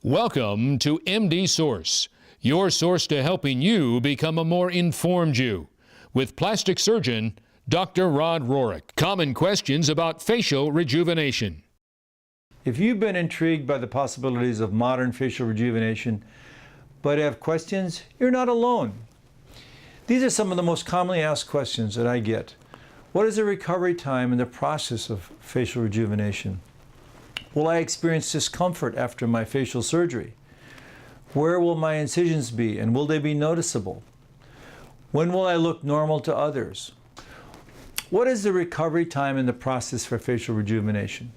Welcome to mdsource, your source to helping you become a more informed you, with plastic surgeon Dr. Rod Rohrich. Common questions about facial rejuvenation. If you've been intrigued by the possibilities of modern facial rejuvenation, but have questions, you're not alone. These are some of the most commonly asked questions that I get. What is the recovery time in the process of facial rejuvenation? Will I experience discomfort after my facial surgery? Where will my incisions be, and will they be noticeable? When will I look normal to others? What is the recovery time in the process for facial rejuvenation?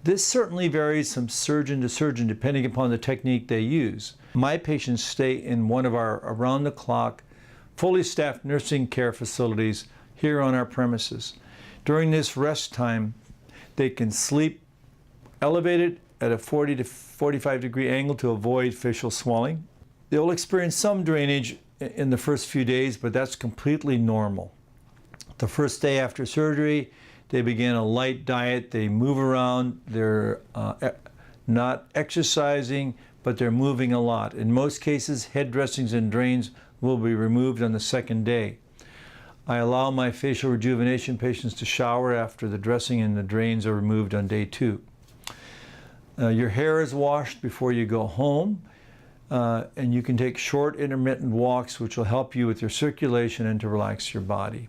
This certainly varies from surgeon to surgeon depending upon the technique they use. My patients stay in one of our around-the-clock, fully staffed nursing care facilities here on our premises. During this rest time, they can sleep elevated at a 40 to 45 degree angle to avoid facial swelling. They'll experience some drainage in the first few days, but that's completely normal. The first day after surgery, they begin a light diet, they move around, they're not exercising, but they're moving a lot. In most cases, head dressings and drains will be removed on the second day. I allow my facial rejuvenation patients to shower after the dressing and the drains are removed on day 2. Your hair is washed before you go home, and you can take short intermittent walks which will help you with your circulation and to relax your body.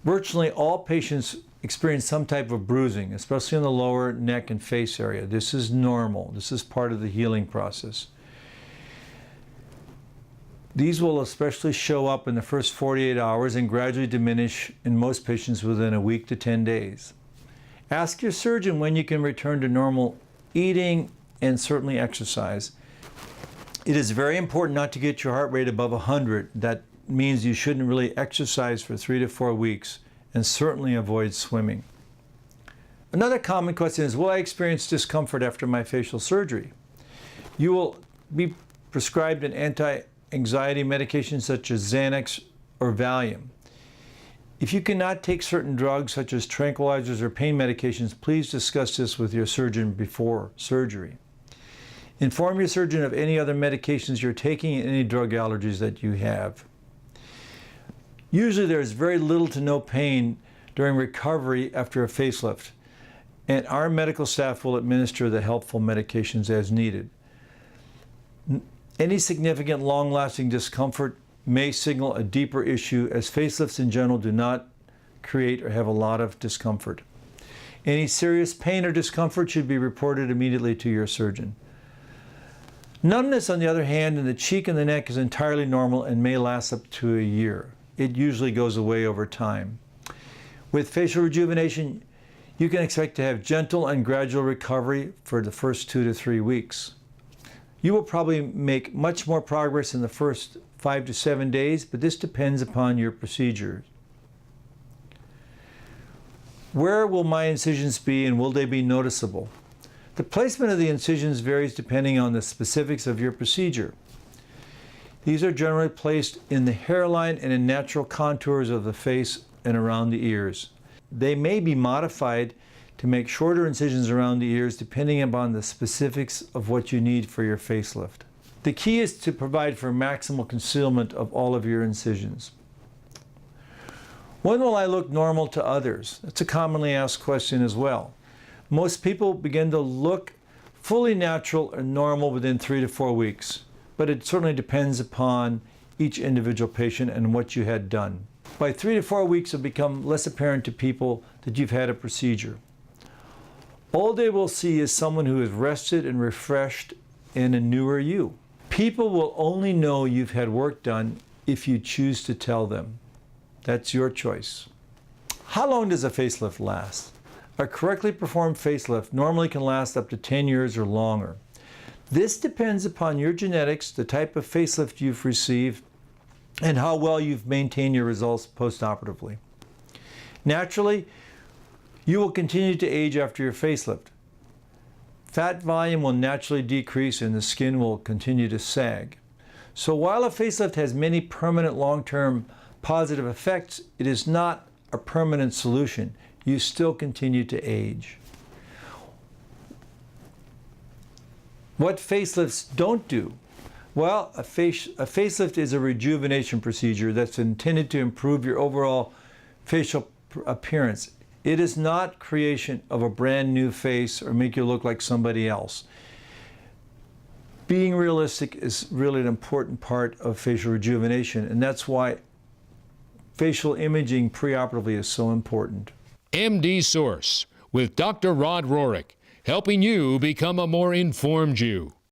Virtually all patients experience some type of bruising, especially in the lower neck and face area. This is normal. This is part of the healing process. These will especially show up in the first 48 hours and gradually diminish in most patients within a week to 10 days. Ask your surgeon when you can return to normal eating and certainly exercise. It is very important not to get your heart rate above 100. That means you shouldn't really exercise for 3 to 4 weeks and certainly avoid swimming. Another common question is, will I experience discomfort after my facial surgery? You will be prescribed an anti-anxiety medication such as Xanax or Valium. If you cannot take certain drugs such as tranquilizers or pain medications, please discuss this with your surgeon before surgery. Inform your surgeon of any other medications you're taking and any drug allergies that you have. Usually there is very little to no pain during recovery after a facelift, and our medical staff will administer the helpful medications as needed. Any significant long-lasting discomfort may signal a deeper issue, as facelifts in general do not create or have a lot of discomfort. Any serious pain or discomfort should be reported immediately to your surgeon. Numbness, on the other hand, in the cheek and the neck is entirely normal and may last up to a year. It usually goes away over time. With facial rejuvenation, you can expect to have gentle and gradual recovery for the first 2 to 3 weeks. You will probably make much more progress in the first 5 to 7 days, but this depends upon your procedure. Where will my incisions be, and will they be noticeable? The placement of the incisions varies depending on the specifics of your procedure. These are generally placed in the hairline and in natural contours of the face and around the ears. They may be modified to make shorter incisions around the ears depending upon the specifics of what you need for your facelift. The key is to provide for maximal concealment of all of your incisions. When will I look normal to others? That's a commonly asked question as well. Most people begin to look fully natural and normal within 3 to 4 weeks, but it certainly depends upon each individual patient and what you had done. By 3 to 4 weeks, it'll become less apparent to people that you've had a procedure. All they will see is someone who is rested and refreshed and a newer you. People will only know you've had work done if you choose to tell them. That's your choice. How long does a facelift last? A correctly performed facelift normally can last up to 10 years or longer. This depends upon your genetics, the type of facelift you've received, and how well you've maintained your results post-operatively. Naturally, you will continue to age after your facelift. Fat volume will naturally decrease and the skin will continue to sag. So while a facelift has many permanent long-term positive effects, it is not a permanent solution. You still continue to age. What facelifts don't do? Well, a facelift is a rejuvenation procedure that's intended to improve your overall facial appearance. It is not creation of a brand new face or make you look like somebody else. Being realistic is really an important part of facial rejuvenation, and that's why facial imaging preoperatively is so important. mdsource with Dr. Rod Rohrich, helping you become a more informed you.